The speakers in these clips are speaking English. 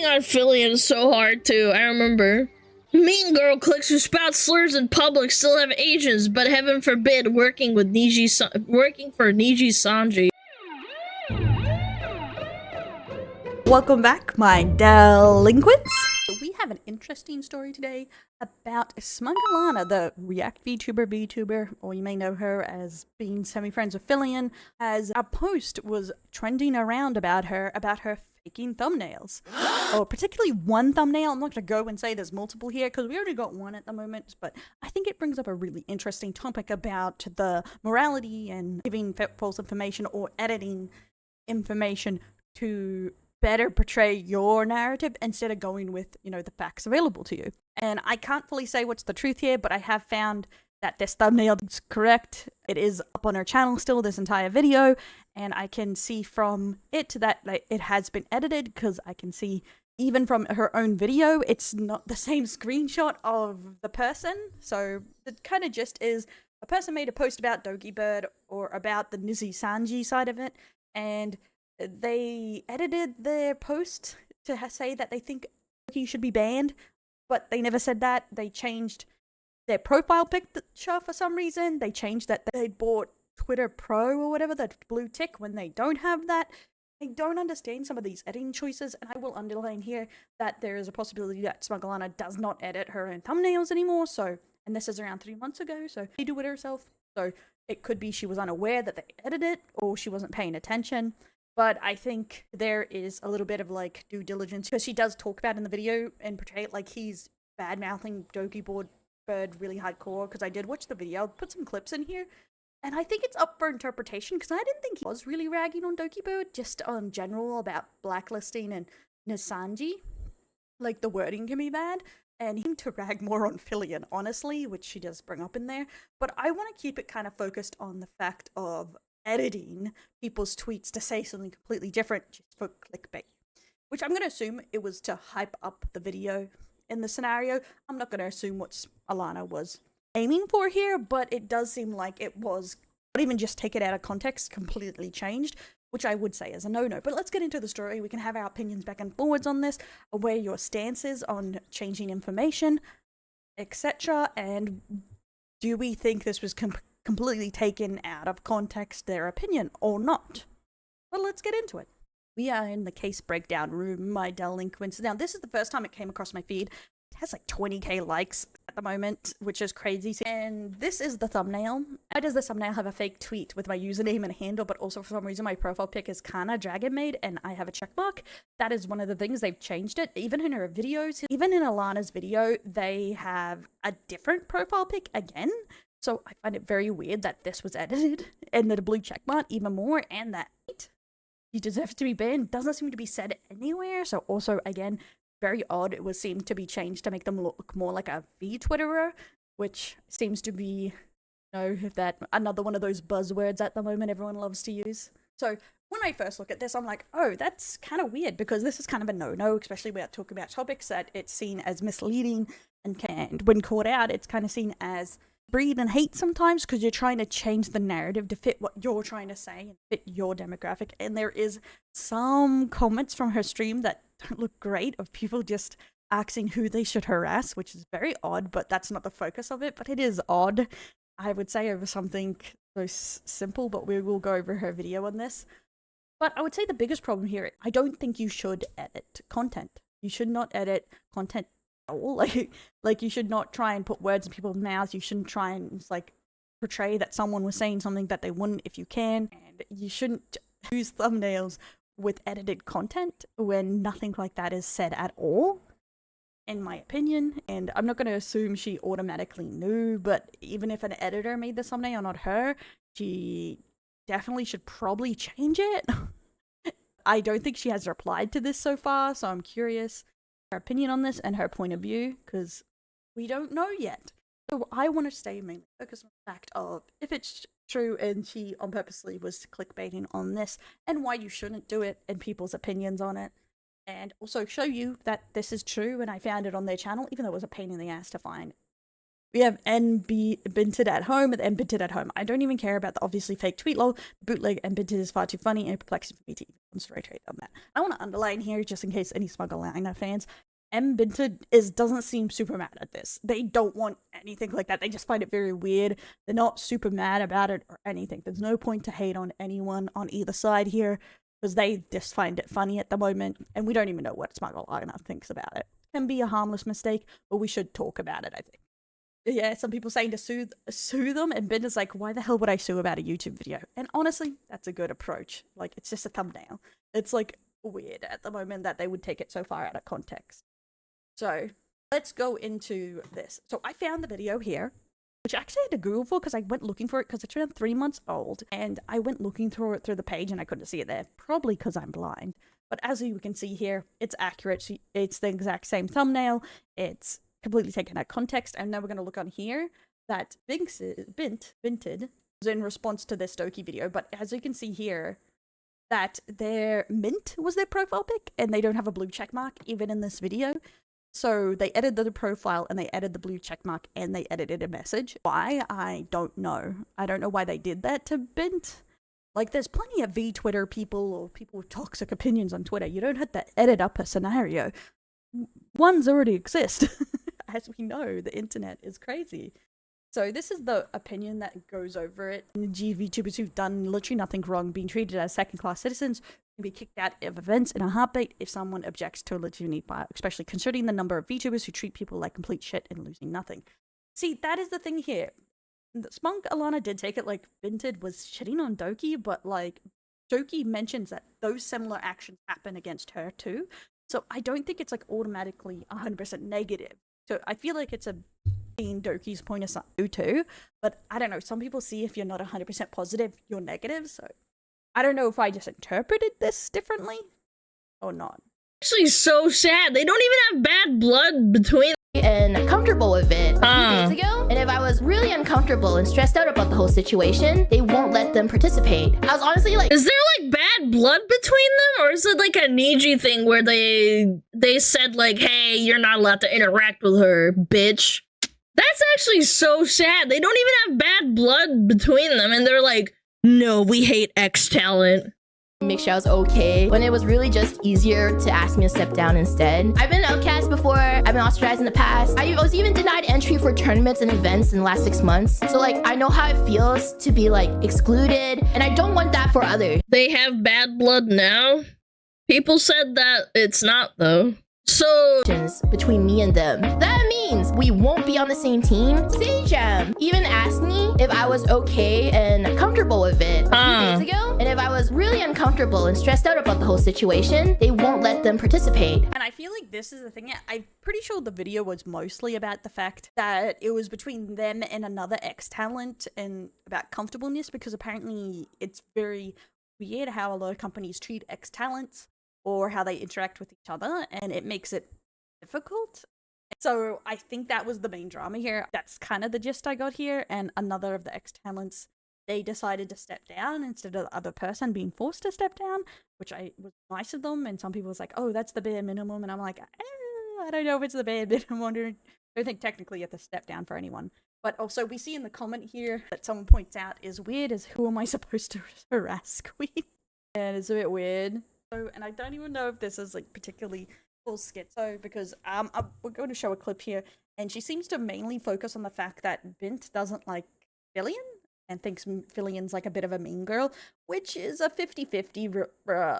ragging on filian so hard too, I remember. Mean girl clicks who spout slurs in public still have agents, but heaven forbid working for Niji Sanji. Welcome back, my delinquents. We have an interesting story today about Smugalana, the React VTuber, or you may know her as being semi-friends with Filian, as a post was trending around about her faking thumbnails. Or particularly one thumbnail. I'm not going to go and say there's multiple here because we already got one at the moment, but I think it brings up a really interesting topic about the morality and giving false information or editing information to better portray your narrative instead of going with, the facts available to you. And I can't fully say what's the truth here, but I have found that this thumbnail is correct. It is up on her channel still, this entire video, and I can see from it that it has been edited because I can see even from her own video, it's not the same screenshot of the person. So the kind of gist is a person made a post about Dokibird or about the Niji Sanji side of it, and they edited their post to say that they think he should be banned, but they never said that. They changed their profile picture for some reason. They changed that they bought Twitter Pro or whatever, that blue tick, when they don't have that. I don't understand some of these editing choices, and I will underline here that there is a possibility that Smugalana does not edit her own thumbnails anymore, and this is around 3 months ago, so she do it herself. So it could be she was unaware that they edited it, or she wasn't paying attention. But I think there is a little bit of due diligence because she does talk about in the video and portray it like he's bad-mouthing Dokibird really hardcore, because I did watch the video. I'll put some clips in here, and I think it's up for interpretation because I didn't think he was really ragging on Dokibird, just on general about blacklisting and Nisanji. The wording can be bad, and he to rag more on Filian, honestly, which she does bring up in there. But I want to keep it kind of focused on the fact of editing people's tweets to say something completely different just for clickbait, which I'm going to assume it was to hype up the video in the scenario. I'm not going to assume what Alana was aiming for here, but it does seem like it was, not even just take it out of context, completely changed, which I would say is a no-no. But let's get into the story. We can have our opinions back and forwards on this, where your stance is on changing information, etc. And do we think this was completely taken out of context, their opinion, or not? Well, let's get into it. We are in the case breakdown room, my delinquents. Now, this is the first time it came across my feed. It has 20k likes at the moment, which is crazy. And this is the thumbnail. Why does this thumbnail have a fake tweet with my username and handle, but also for some reason my profile pic is Kana Dragon Maid and I have a checkmark? That is one of the things they've changed it. Even in her videos, even in Alana's video, they have a different profile pic again. So I find it very weird that this was edited, and the blue checkmark even more, and that he deserves to be banned doesn't seem to be said anywhere. So also, again, very odd. It was seemed to be changed to make them look more like a VTwitterer, which seems to be, that another one of those buzzwords at the moment everyone loves to use. So when I first look at this, I'm like, oh, that's kind of weird, because this is kind of a no-no, especially when I talk about topics that it's seen as misleading, and when caught out, it's kind of seen as breed and hate sometimes, because you're trying to change the narrative to fit what you're trying to say and fit your demographic. And there is some comments from her stream that don't look great, of people just asking who they should harass, which is very odd, but that's not the focus of it. But it is odd, I would say, over something so simple, but we will go over her video on this. But I would say the biggest problem here, I don't think you should edit content. You should not edit content at all. Like you should not try and put words in people's mouths. You shouldn't try and portray that someone was saying something that they wouldn't if you can. And you shouldn't use thumbnails with edited content when nothing like that is said at all, in my opinion. And I'm not going to assume she automatically knew, but even if an editor made this thumbnail, not her, she definitely should probably change it. I don't think she has replied to this so far, so I'm curious her opinion on this and her point of view, because we don't know yet. So I want to stay mainly focused on the fact of if it's true and she on purposely was clickbaiting on this, and why you shouldn't do it, and people's opinions on it, and also show you that this is true and I found it on their channel, even though it was a pain in the ass to find. We have NB Binted at home and Binted at home. I don't even care about the obviously fake tweet lol. Bootleg and Binted is far too funny and perplexing for me to even concentrate on that. I want to underline here just in case any smugalana fans. Binted doesn't seem super mad at this. They don't want anything like that. They just find it very weird. They're not super mad about it or anything. There's no point to hate on anyone on either side here because they just find it funny at the moment, and we don't even know what smugalana thinks about it. It can be a harmless mistake, but we should talk about it, I think. Yeah, some people saying to sue them, and Ben is like, why the hell would I sue about a YouTube video? And honestly, that's a good approach. Like, it's just a thumbnail. It's like weird at the moment that they would take it so far out of context. So let's go into this. So I found the video here, which I actually had to Google for because I went looking for it because it's around 3 months old, and I went looking through it through the page and I couldn't see it there, probably because I'm blind. But as you can see here, it's accurate. It's the exact same thumbnail. It's completely taken out of context. And now we're going to look on here that Binted was in response to this Doki video. But as you can see here, that their Mint was their profile pic, and they don't have a blue check mark even in this video. So they edited the profile and they added the blue check mark and they edited a message. Why? I don't know. I don't know why they did that to Bint. Like, there's plenty of Twitter people or people with toxic opinions on Twitter. You don't have to edit up a scenario. Ones already exist. As we know, the internet is crazy. So this is the opinion that goes over it. VTubers who've done literally nothing wrong, being treated as second-class citizens, can be kicked out of events in a heartbeat if someone objects to a legitimate buyout, especially considering the number of VTubers who treat people like complete shit and losing nothing. See, that is the thing here. Smugalana did take it like Binted was shitting on Doki, but like Doki mentions that those similar actions happen against her too. So I don't think it's like automatically 100% negative. So I feel like it's a being Doki's point of view too, but I don't know. Some people see if you're not 100% positive, you're negative. So I don't know if I just interpreted this differently or not. Actually, so sad. They don't even have bad blood between them. And comfortable with it a few days ago, and if I was really uncomfortable and stressed out about the whole situation, they won't let them participate. I was honestly like, is there like bad blood between them, or is it like a Niji thing where they said like, hey, you're not allowed to interact with her, bitch? That's actually so sad. They don't even have bad blood between them, and they're like, no, we hate X talent. make sure I was okay, when it was really just easier to ask me to step down instead. I've been outcast before, I've been ostracized in the past. I was even denied entry for tournaments and events in the last 6 months. So like, I know how it feels to be like excluded, and I don't want that for others. They have bad blood now? People said that it's not though. So between me and them. That means we won't be on the same team. Sejam even asked me if I was okay and comfortable with it a few days ago. And if I was really uncomfortable and stressed out about the whole situation, they won't let them participate. And I feel like this is the thing. I'm pretty sure the video was mostly about the fact that it was between them and another ex-talent and about comfortableness, because apparently it's very weird how a lot of companies treat ex-talents or how they interact with each other, and it makes it difficult. So I think that was the main drama here. That's kind of the gist I got here. And another of the ex-talents, they decided to step down instead of the other person being forced to step down, which was nice of them. And some people was like, oh, that's the bare minimum. And I'm like, I don't know if it's the bare minimum. I don't think technically you have to step down for anyone. But also we see in the comment here that someone points out is weird is who am I supposed to harass, Queen? And it's a bit weird. And I don't even know if this is like particularly full schizo, because we're going to show a clip here, and she seems to mainly focus on the fact that Bint doesn't like Filian and thinks Filian's like a bit of a mean girl, which is a 50-50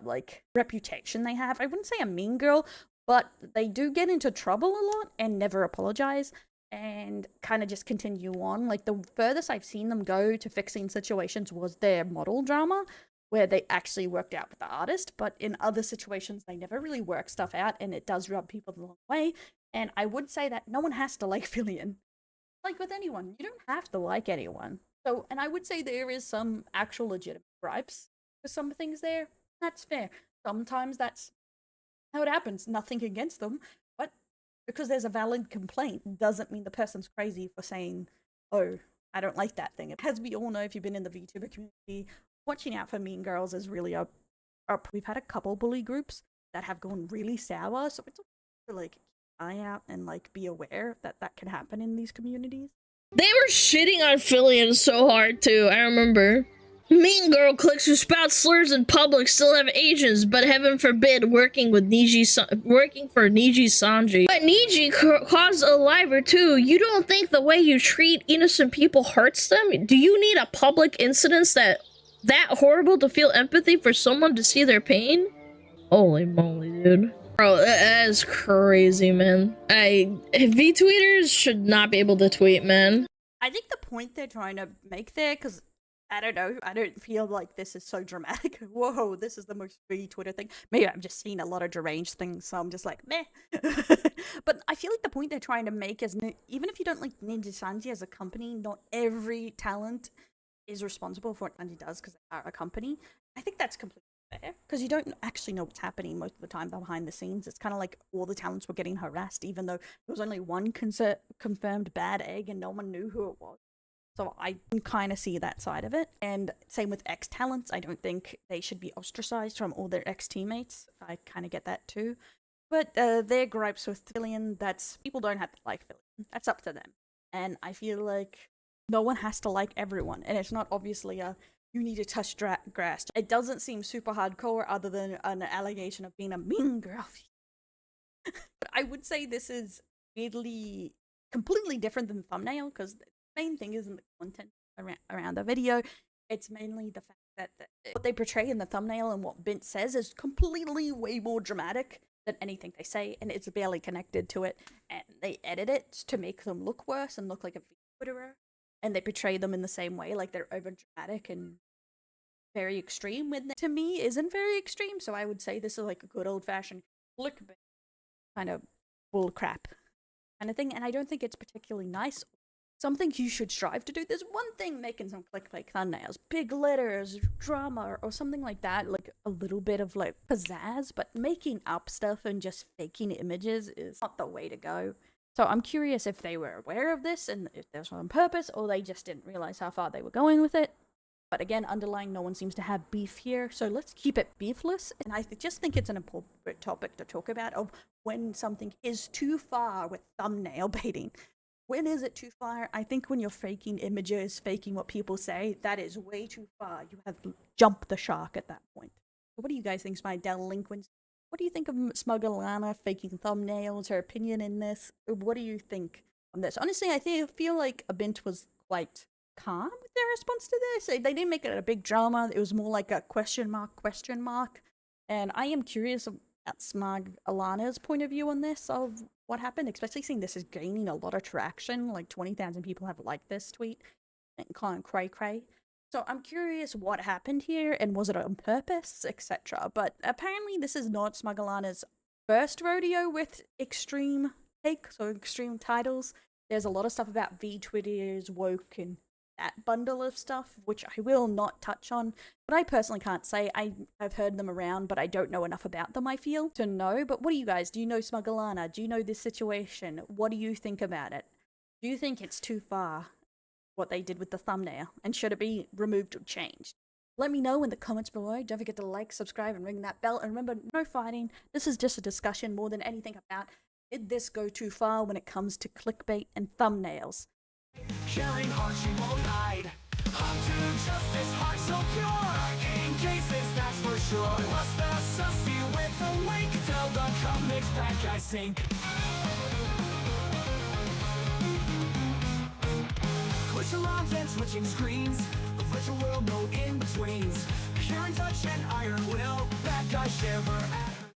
like reputation they have. I wouldn't say a mean girl, but they do get into trouble a lot and never apologize and kind of just continue on. Like the furthest I've seen them go to fixing situations was their model drama, where they actually worked out with the artist, but in other situations, they never really work stuff out, and it does rub people the wrong way. And I would say that no one has to like Filian. Like with anyone, you don't have to like anyone. So, and I would say there is some actual legitimate gripes for some things there. That's fair. Sometimes that's how it happens. Nothing against them, but because there's a valid complaint doesn't mean the person's crazy for saying, oh, I don't like that thing. As we all know, if you've been in the VTuber community, watching out for mean girls is really up. We've had a couple bully groups that have gone really sour, so it's to like keep an eye out and like be aware that that can happen in these communities. They were shitting on Filian so hard too, I remember. Mean girl clicks who spout slurs in public still have agents, but heaven forbid working for Niji Sanji. But Niji caused a live or two. You don't think the way you treat innocent people hurts them? Do you need a public incident that horrible to feel empathy for someone to see their pain? Holy moly, dude. Bro, that is crazy, man. V-tweeters should not be able to tweet, man. I think the point they're trying to make there, because I don't know, I don't feel like this is so dramatic. Whoa, this is the most free Twitter thing. Maybe I'm just seeing a lot of deranged things, so I'm just like, meh. But I feel like the point they're trying to make is, even if you don't like Ninja Sanji as a company, not every talent is responsible for what Sanji does because they are a company. I think that's completely fair, because you don't actually know what's happening most of the time behind the scenes. It's kind of like all the talents were getting harassed, even though there was only one confirmed bad egg and no one knew who it was. So I can kind of see that side of it. And same with ex-talents. I don't think they should be ostracized from all their ex-teammates. I kind of get that too. But their gripes with Filian, that's, people don't have to like Filian. That's up to them. And I feel like no one has to like everyone. And it's not obviously a, you need to touch grass. It doesn't seem super hardcore other than an allegation of being a mean girl. But I would say this is weirdly, completely different than the thumbnail, because main thing isn't the content around the video. It's mainly the fact that what they portray in the thumbnail and what Bint says is completely way more dramatic than anything they say, and it's barely connected to it, and they edit it to make them look worse and look like a Vtuber, and they portray them in the same way, like they're over dramatic and very extreme, when to me isn't very extreme. So I would say this is like a good old-fashioned clickbait kind of bullcrap kind of thing, and I don't think it's particularly nice. Something you should strive to do. There's one thing making some clickbait thumbnails, big letters, drama, or something like that, like a little bit of like pizzazz, but making up stuff and just faking images is not the way to go. So I'm curious if they were aware of this and if this was on purpose, or they just didn't realize how far they were going with it. But again, underlying, no one seems to have beef here, so let's keep it beefless. And I just think it's an important topic to talk about, of when something is too far with thumbnail baiting. When is it too far? I think when you're faking images, faking what people say, that is way too far. You have jumped the shark at that point. What do you guys think, my delinquents? What do you think of Smugalana faking thumbnails? Her opinion in this? What do you think on this? Honestly, I feel like Bint was quite calm with their response to this. They didn't make it a big drama. It was more like a question mark. And I am curious about Smugalana's point of view on this, of what happened, especially seeing this is gaining a lot of traction. Like 20,000 people have liked this tweet and kind of cray. So I'm curious what happened here, and was it on purpose, etc. But apparently this is not Smugalana's first rodeo with extreme takes or extreme titles. There's a lot of stuff about V-Twitters, woke, and that bundle of stuff, which I will not touch on, but I personally can't say. I've heard them around, but I don't know enough about them, I feel, to know. But what do you guys, do you know Smugalana? Do you know this situation? What do you think about it? Do you think it's too far, what they did with the thumbnail, and should it be removed or changed? Let me know in the comments below. Don't forget to like, subscribe, and ring that bell. And remember, no fighting. This is just a discussion more than anything about, did this go too far when it comes to clickbait and thumbnails? Killing hard, she won't hide. Up to justice, heart so pure. In cases, that's for sure. What's the sussy with a wink? Till the comics that guy sink. Switch alarms and switching screens. A virtual world, no in-betweens. Pure in touch and iron will. Bad guy shiver.